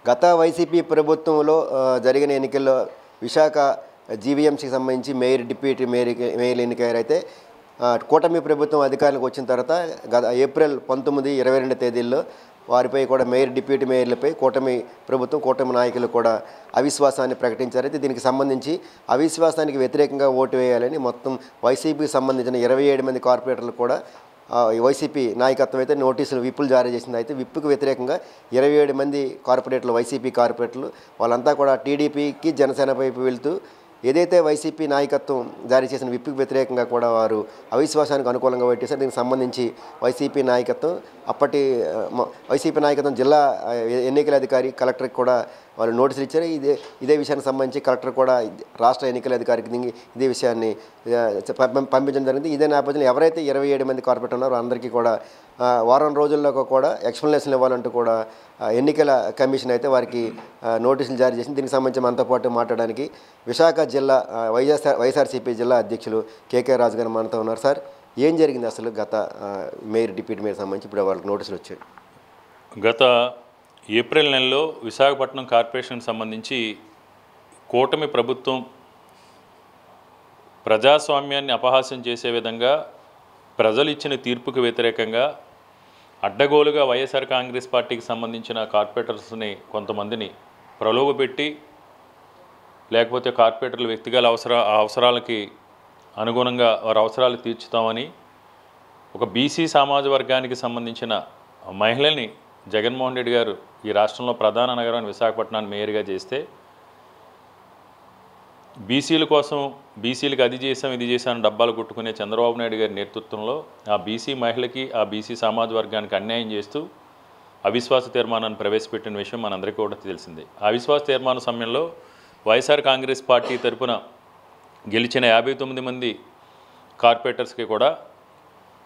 గత వైసీపీ ప్రభుత్వంలో జరిగిన ఎన్నికల్లో విశాఖ జీవీఎంసీకి సంబంధించి మేయర్ డిప్యూటీ మేయర్ ఎన్నికైతే కూటమి ప్రభుత్వం అధికారంలోకి వచ్చిన తర్వాత ఏప్రిల్ 19, 22 తేదీల్లో వారిపై కూడా మేయర్ డిప్యూటీ మేయర్లపై కూటమి నాయకులు కూడా అవిశ్వాసాన్ని ప్రకటించారు. అయితే దీనికి సంబంధించి అవిశ్వాసానికి వ్యతిరేకంగా ఓటు వేయాలని మొత్తం వైసీపీకి సంబంధించిన 27 మంది కార్పొరేటర్లు కూడా వైసీపీ నాయకత్వం అయితే నోటీసులు విప్పులు జారీ చేసింది. అయితే విప్పుకు వ్యతిరేకంగా 27 మంది కార్పొరేటర్లు, వైసీపీ కార్పొరేటర్లు వాళ్ళంతా కూడా టీడీపీకి జనసేన వైపు వెళ్తూ ఏదైతే వైసీపీ నాయకత్వం జారీ చేసిన విప్పుకు వ్యతిరేకంగా కూడా వారు అవిశ్వాసానికి అనుకూలంగా ఓటేశారు. దీనికి సంబంధించి వైసీపీ నాయకత్వం జిల్లా ఎన్నికల అధికారి కలెక్టర్కి కూడా వాళ్ళు నోటీసులు ఇచ్చారు. ఇదే విషయానికి సంబంధించి కలెక్టర్ కూడా రాష్ట్ర ఎన్నికల అధికారికి ఇదే విషయాన్ని పంపించడం జరిగింది. ఇదే నేపథ్యంలో ఎవరైతే 27 మంది కార్పొరేటర్ ఉన్నారో అందరికీ కూడా వారం రోజుల్లో కూడా ఎక్స్ప్లెనేషన్ ఇవ్వాలంటూ కూడా ఎన్నికల కమిషన్ అయితే వారికి నోటీసులు జారీ చేసింది. దీనికి సంబంధించి మనతో పాటు మాట్లాడడానికి విశాఖ జిల్లా వైఎస్ఆర్సీపీ జిల్లా అధ్యక్షులు కేకే రాజు గారు మనతో ఉన్నారు. సార్, ఏం జరిగింది అసలు గత మేయర్ డిప్యూటీ మేయర్ సంబంధించి ఇప్పుడు వాళ్ళకి నోటీసులు వచ్చాయి? గత ఏప్రిల్ నెలలో విశాఖపట్నం కార్పొరేషన్కి సంబంధించి కూటమి ప్రభుత్వం ప్రజాస్వామ్యాన్ని అపహాస్యం చేసే విధంగా ప్రజలు ఇచ్చిన తీర్పుకు వ్యతిరేకంగా అడ్డగోలుగా వైఎస్ఆర్ కాంగ్రెస్ పార్టీకి సంబంధించిన కార్పొరేటర్స్ని కొంతమందిని ప్రలోభపెట్టి లేకపోతే కార్పొరేటర్ల వ్యక్తిగత అవసరాలకి అనుగుణంగా వారి అవసరాలు తీర్చుతామని ఒక బీసీ సమాజ వర్గానికి సంబంధించిన మహిళని జగన్మోహన్ రెడ్డి గారు ఈ రాష్ట్రంలో ప్రధాన నగరాన్ని విశాఖపట్నాన్ని మేయర్గా చేస్తే బీసీల కోసం బీసీలకు అది చేసాం ఇది చేసామని డబ్బాలు కొట్టుకునే చంద్రబాబు నాయుడు గారి నేతృత్వంలో ఆ బీసీ మహిళకి ఆ బీసీ సమాజ వర్గానికి అన్యాయం చేస్తూ అవిశ్వాస తీర్మానాన్ని ప్రవేశపెట్టిన విషయం మనందరికీ కూడా తెలిసిందే. ఆ అవిశ్వాస తీర్మాన సమయంలో వైఎస్ఆర్ కాంగ్రెస్ పార్టీ తరఫున గెలిచిన 59 మంది కార్పొరేటర్స్కి కూడా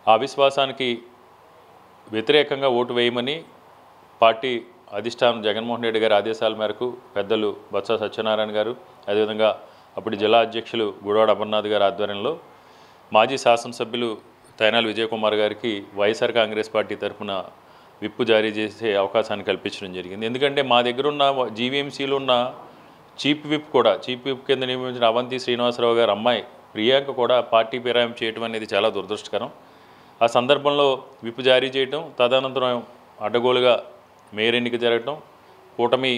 ఆ అవిశ్వాసానికి వ్యతిరేకంగా ఓటు వేయమని పార్టీ అధిష్టానం జగన్మోహన్ రెడ్డి గారి ఆదేశాల మేరకు పెద్దలు బొత్స సత్యనారాయణ గారు, అదేవిధంగా అప్పుడు జిల్లా అధ్యక్షులు గుడివాడ అమర్నాథ్ గారి ఆధ్వర్యంలో మాజీ శాసనసభ్యులు తైనాల విజయకుమార్ గారికి వైఎస్ఆర్ కాంగ్రెస్ పార్టీ తరఫున విప్పు జారీ చేసే అవకాశాన్ని కల్పించడం జరిగింది. ఎందుకంటే మా దగ్గర ఉన్న జీవీఎంసీలో ఉన్న చీఫ్ విప్ కింద నియమించిన అవంతి శ్రీనివాసరావు గారి అమ్మాయి ప్రియాంక కూడా పార్టీ ఫిరాయింపు చేయడం అనేది చాలా దురదృష్టకరం. ఆ సందర్భంలో విప్పు జారీ చేయడం, తదనంతరం అడ్డగోలుగా మేయర్ ఎన్నిక జరగటం, కూటమి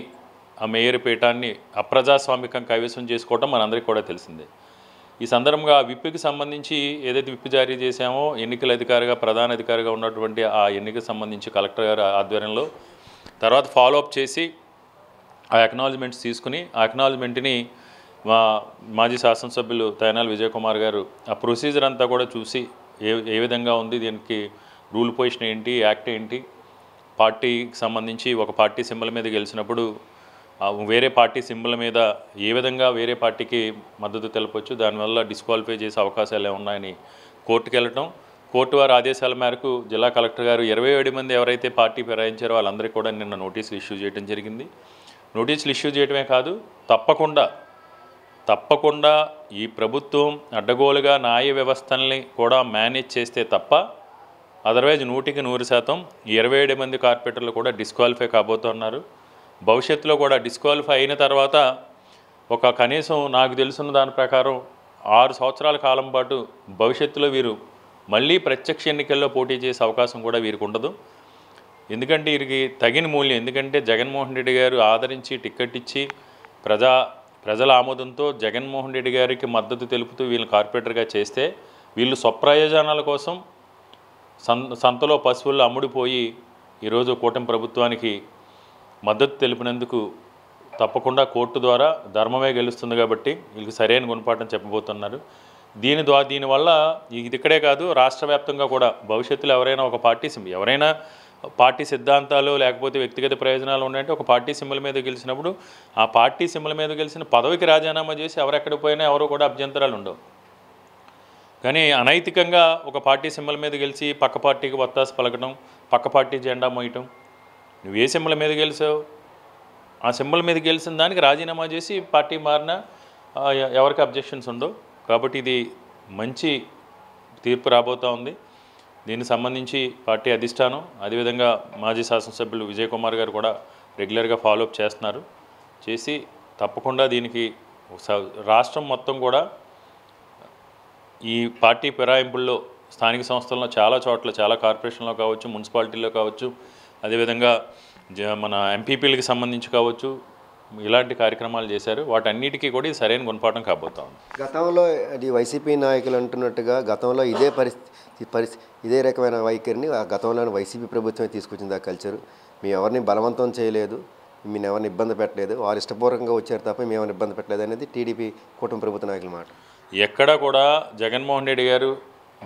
ఆ మేయర్ పీఠాన్ని అప్రజాస్వామికంగా కైవసం చేసుకోవటం మనందరికీ కూడా తెలిసిందే. ఈ సందర్భంగా ఆ విప్పుకి సంబంధించి ఏదైతే విప్పు జారీ చేశామో ఎన్నికల అధికారిగా ప్రధాన అధికారిగా ఉన్నటువంటి ఆ ఎన్నికకు సంబంధించి కలెక్టర్ గారి ఆధ్వర్యంలో తర్వాత ఫాలోఅప్ చేసి ఆ అక్నాలజ్మెంట్స్ తీసుకుని ఆ అక్నాలజ్మెంట్ని మా మాజీ శాసనసభ్యులు తైనాల విజయకుమార్ గారు ఆ ప్రొసీజర్ అంతా కూడా చూసి ఏ విధంగా ఉంది, దీనికి రూల్ పొజిషన్ ఏంటి, యాక్ట్ ఏంటి, పార్టీకి సంబంధించి ఒక పార్టీ సింబల్ మీద గెలిచినప్పుడు వేరే పార్టీ సింబల్ మీద ఏ విధంగా వేరే పార్టీకి మద్దతు తెలపొచ్చు, దానివల్ల డిస్క్వాలిఫై చేసే అవకాశాలు ఉన్నాయని కోర్టుకు వెళ్ళటం, కోర్టు వారి ఆదేశాల మేరకు జిల్లా కలెక్టర్ గారు 27 మంది ఎవరైతే పార్టీ ఫిరాయించారో వాళ్ళందరికీ కూడా నిన్న నోటీసులు ఇష్యూ చేయడం జరిగింది. నోటీసులు ఇష్యూ చేయడమే కాదు, తప్పకుండా ఈ ప్రభుత్వం అడ్డగోలుగా న్యాయ వ్యవస్థల్ని కూడా మేనేజ్ చేస్తే తప్ప అదర్వైజ్ 100% 27 మంది కార్పొరేటర్లు కూడా డిస్క్వాలిఫై కాబోతున్నారు. భవిష్యత్తులో కూడా డిస్క్వాలిఫై అయిన తర్వాత ఒక కనీసం నాకు తెలుసున్న దాని ప్రకారం 6 సంవత్సరాల కాలం పాటు భవిష్యత్తులో వీరు మళ్ళీ ప్రత్యక్ష ఎన్నికల్లో పోటీ చేసే అవకాశం కూడా వీరికి ఉండదు. ఎందుకంటే వీరికి తగిన మూల్యం, ఎందుకంటే జగన్మోహన్ రెడ్డి గారు ఆదరించి టికెట్ ఇచ్చి ప్రజల ఆమోదంతో జగన్మోహన్ రెడ్డి గారికి మద్దతు తెలుపుతూ వీళ్ళని కార్పొరేటర్గా చేస్తే వీళ్ళు స్వప్రయోజనాల కోసం సంతలో పశువుల్లో అమ్ముడిపోయి ఈరోజు కూటమి ప్రభుత్వానికి మద్దతు తెలిపినందుకు తప్పకుండా కోర్టు ద్వారా ధర్మమే గెలుస్తుంది కాబట్టి వీళ్ళకి సరైన గుణపాఠం చెప్పబోతున్నారు. దీనివల్ల ఇది ఇక్కడే కాదు, రాష్ట్ర వ్యాప్తంగా కూడా భవిష్యత్తులో ఎవరైనా పార్టీ సిద్ధాంతాలు లేకపోతే వ్యక్తిగత ప్రయోజనాలు ఉన్నాయంటే ఒక పార్టీ సింబల్ మీద గెలిచినప్పుడు ఆ పార్టీ సింబల్ మీద గెలిచిన పదవికి రాజీనామా చేసి ఎవరెక్కడికి పోయినా ఎవరు కూడా అభ్యంతరాలు ఉండవు. కానీ అనైతికంగా ఒక పార్టీ సింబల్ మీద గెలిచి పక్క పార్టీకి వత్తాసు పలకడం, పక్క పార్టీ జెండా మోయటం, నువ్వు ఏ సింబల్ మీద గెలిచావు ఆ సింబల్ మీద గెలిచిన దానికి రాజీనామా చేసి పార్టీ మారినా ఎవరికి అబ్జెక్షన్స్ ఉండవు. కాబట్టి ఇది మంచి తీర్పు రాబోతూ ఉంది. దీనికి సంబంధించి పార్టీ అధిష్టానం అదేవిధంగా మాజీ శాసనసభ్యులు విజయకుమార్ గారు కూడా రెగ్యులర్గా ఫాలోఅప్ చేస్తున్నారు. చేసి తప్పకుండా దీనికి రాష్ట్రం మొత్తం కూడా ఈ పార్టీ ఫిరాయింపుల్లో స్థానిక సంస్థల్లో చాలా చోట్ల, చాలా కార్పొరేషన్లో కావచ్చు, మున్సిపాలిటీల్లో కావచ్చు, అదేవిధంగా మన ఎంపీపీలకి సంబంధించి కావచ్చు, ఇలాంటి కార్యక్రమాలు చేశారు. వాటన్నిటికీ కూడా ఇది సరైన గుణపాఠం కాబోతా ఉంది. గతంలో అది వైసీపీ నాయకులు అంటున్నట్టుగా గతంలో ఇదే ఇదే రకమైన వైఖరిని గతంలోని వైసీపీ ప్రభుత్వమే తీసుకొచ్చింది. ఆ కల్చరు మేము ఎవరిని బలవంతం చేయలేదు, మేము ఎవరిని ఇబ్బంది పెట్టలేదు, వారు ఇష్టపూర్వకంగా వచ్చారు తప్ప మేము ఎవరిని ఇబ్బంది పెట్టలేదు అనేది టీడీపీ కూటమి ప్రభుత్వ నాయకుల మాట. ఎక్కడా కూడా జగన్మోహన్ రెడ్డి గారు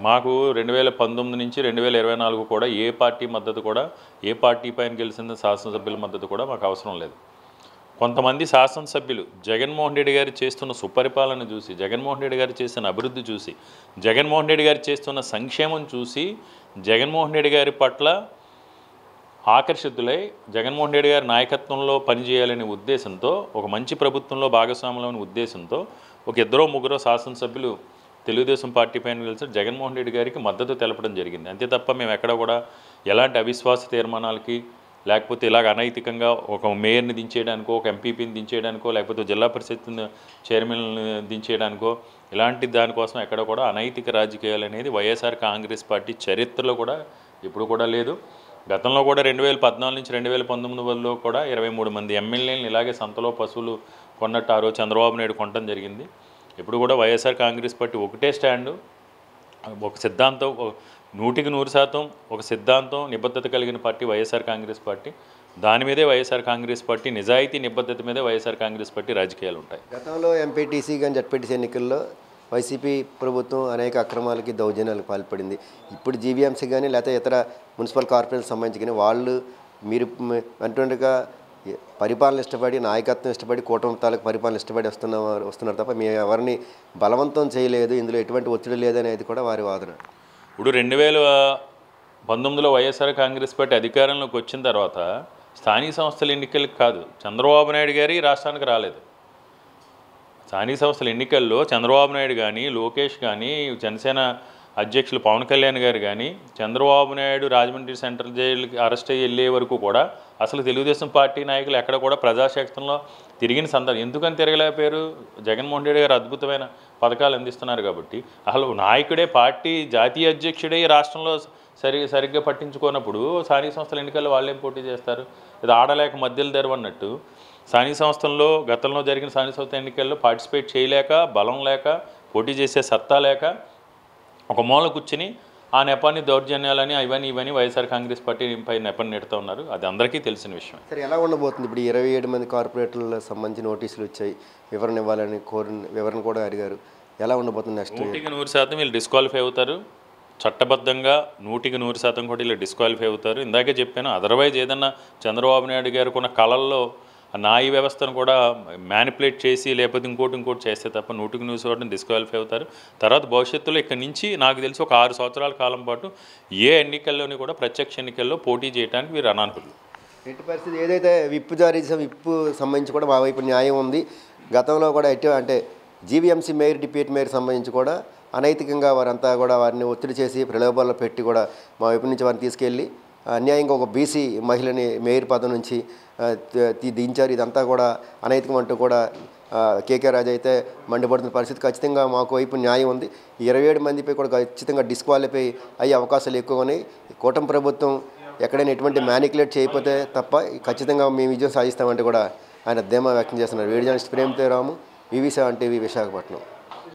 మాకు 2019 నుంచి 2024 కూడా ఏ పార్టీ మద్దతు కూడా, ఏ పార్టీ పైన గెలిచిన శాసనసభ్యుల మద్దతు కూడా మాకు అవసరం లేదు. కొంతమంది శాసనసభ్యులు జగన్మోహన్ రెడ్డి గారు చేస్తున్న సుపరిపాలన చూసి, జగన్మోహన్ రెడ్డి గారు చేస్తున్న అభివృద్ధి చూసి, జగన్మోహన్ రెడ్డి గారు చేస్తున్న సంక్షేమం చూసి, జగన్మోహన్ రెడ్డి గారి పట్ల ఆకర్షితులై జగన్మోహన్ రెడ్డి గారి నాయకత్వంలో పనిచేయాలనే ఉద్దేశంతో, ఒక మంచి ప్రభుత్వంలో భాగస్వాములనే ఉద్దేశంతో ఒక ఇద్దరో ముగ్గురో శాసనసభ్యులు తెలుగుదేశం పార్టీ పైన కలిసి జగన్మోహన్ రెడ్డి గారికి మద్దతు తెలపడం జరిగింది. అంతే తప్ప మేము ఎక్కడ కూడా ఎలాంటి అవిశ్వాస తీర్మానాలకి, లేకపోతే ఇలాగ అనైతికంగా ఒక మేయర్ని దించేయడానికో, ఒక ఎంపీపీని దించేయడానికో, లేకపోతే జిల్లా పరిషత్ చైర్మన్ని దించేయడానికో, ఇలాంటి దానికోసం ఎక్కడ కూడా అనైతిక రాజకీయాలు అనేది వైఎస్ఆర్ కాంగ్రెస్ పార్టీ చరిత్రలో కూడా ఎప్పుడు కూడా లేదు. గతంలో కూడా 2014 నుంచి 2019లో కూడా 23 మంది ఎమ్మెల్యేలను ఇలాగే సంతలో పశువులు కొన్నట్టు ఆ రోజు చంద్రబాబు నాయుడు కొనడం జరిగింది. ఇప్పుడు కూడా వైఎస్ఆర్ కాంగ్రెస్ పార్టీ ఒకటే స్టాండు, ఒక సిద్ధాంతం, 100% ఒక సిద్ధాంతం, నిబద్ధత కలిగిన పార్టీ వైఎస్ఆర్ కాంగ్రెస్ పార్టీ. దాని మీదే వైఎస్ఆర్ కాంగ్రెస్ పార్టీ, నిజాయితీ నిబద్ధత మీదే వైఎస్ఆర్ కాంగ్రెస్ పార్టీ రాజకీయాలు ఉంటాయి. గతంలో ఎంపీటీసీ కానీ జడ్పీటీసీ ఎన్నికల్లో వైసీపీ ప్రభుత్వం అనేక అక్రమాలకి, దౌర్జన్యాలకు పాల్పడింది. ఇప్పుడు జీవీఎంసీ కానీ లేకపోతే ఇతర మున్సిపల్ కార్పొరేషన్ సంబంధించి కానీ వాళ్ళు మీరు అంటుండగా పరిపాలన ఇష్టపడి, నాయకత్వం ఇష్టపడి, కూటమి తాలూకు పరిపాలన ఇష్టపడి వస్తున్నారు తప్ప మేము ఎవరిని బలవంతం చేయలేదు, ఇందులో ఎటువంటి ఒత్తిడి లేదనేది కూడా వారి వాదన. ఇప్పుడు 2019లో వైఎస్ఆర్ కాంగ్రెస్ పార్టీ అధికారంలోకి వచ్చిన తర్వాత స్థానిక సంస్థల ఎన్నికలకు కాదు, చంద్రబాబు నాయుడు గారి రాష్ట్రానికి రాలేదు. స్థానిక సంస్థల ఎన్నికల్లో చంద్రబాబు నాయుడు కానీ, లోకేష్ కానీ, జనసేన అధ్యక్షులు పవన్ కళ్యాణ్ గారు కానీ, చంద్రబాబు నాయుడు రాజమండ్రి సెంట్రల్ జైలుకి అరెస్ట్ అయ్యి వెళ్ళే వరకు కూడా అసలు తెలుగుదేశం పార్టీ నాయకులు ఎక్కడ కూడా ప్రజాశక్తంలో తిరిగిన సందర్భం. ఎందుకని తిరగలేకపోయారు? జగన్మోహన్ రెడ్డి గారు అద్భుతమైన పథకాలు అందిస్తున్నారు కాబట్టి. అసలు నాయకుడే, పార్టీ జాతీయ అధ్యక్షుడే రాష్ట్రంలో సరిగ్గా పట్టించుకోనప్పుడు స్థానిక సంస్థల ఎన్నికల్లో వాళ్ళేం పోటీ చేస్తారు? ఇది ఆడలేక మధ్యలో తెరవన్నట్టు స్థానిక సంస్థల్లో గతంలో జరిగిన స్థానిక సంస్థల ఎన్నికల్లో పార్టిసిపేట్ చేయలేక, బలం లేక, పోటీ చేసే సత్తా లేక ఒక మూల కూర్చుని ఆ నెపాన్ని, దౌర్జన్యాలని ఇవన్నీ వైఎస్ఆర్ కాంగ్రెస్ పార్టీ పై నెపని నెడుతూ ఉన్నారు. అది అందరికీ తెలిసిన విషయం. సరే, ఎలా ఉండబోతుంది? ఇప్పుడు 27 మంది కార్పొరేటర్లకు సంబంధించి నోటీసులు వచ్చాయి, వివరణ ఇవ్వాలని వివరణ కూడా అడిగారు. ఎలా ఉండబోతుంది నెక్స్ట్? 100% వీళ్ళు డిస్క్వాలిఫై అవుతారు. చట్టబద్ధంగా 100% కూడా వీళ్ళు డిస్క్వాలిఫై అవుతారు. ఇందాకే చెప్పాను, అదర్వైజ్ ఏదన్నా చంద్రబాబు నాయుడు గారికి ఉన్న కళల్లో న్యాయ వ్యవస్థను కూడా మ్యానిపులేట్ చేసి లేకపోతే ఇంకోటి చేస్తే తప్ప 100% డిస్క్వాలిఫై అవుతారు. తర్వాత భవిష్యత్తులో ఇక్కడి నుంచి నాకు తెలిసి ఒక 6 సంవత్సరాల కాలం పాటు ఏ ఎన్నికల్లోని కూడా ప్రత్యక్ష ఎన్నికల్లో పోటీ చేయడానికి వీరు అనర్హులు. ఎట్టి పరిస్థితి ఏదైతే విప్పు జారీ చేసే విప్పు సంబంధించి కూడా మా వైపు న్యాయం ఉంది. గతంలో కూడా అంటే జీవీఎంసీ మేయర్, డిప్యూటీ మేయర్ సంబంధించి కూడా అనైతికంగా వారంతా కూడా వారిని ఒత్తిడి చేసి ప్రలోభాల్లో పెట్టి కూడా మా వైపు నుంచి వారిని తీసుకెళ్ళి అన్యాయంగా ఒక బీసీ మహిళని మేయర్ పదం నుంచి దించారు. ఇదంతా కూడా అనైతికం అంటూ కూడా కేకే రాజు అయితే మండిపడుతున్న పరిస్థితి. ఖచ్చితంగా మాకు వైపు న్యాయం ఉంది. 27 మందిపై కూడా ఖచ్చితంగా డిస్క్వాలిఫై అయ్యే అవకాశాలు ఎక్కువ ఉన్నాయి. కూటమి ప్రభుత్వం ఎక్కడైనా ఎటువంటి మ్యానికులేట్ చేయకపోతే తప్ప ఖచ్చితంగా మేము విజయం సాధిస్తామంటే కూడా ఆయన ధీమా వ్యక్తం చేస్తున్నారు. వీడియో జర్నలిస్ట్ ప్రేమ్తో రాము, VV7 టీవీ, విశాఖపట్నం.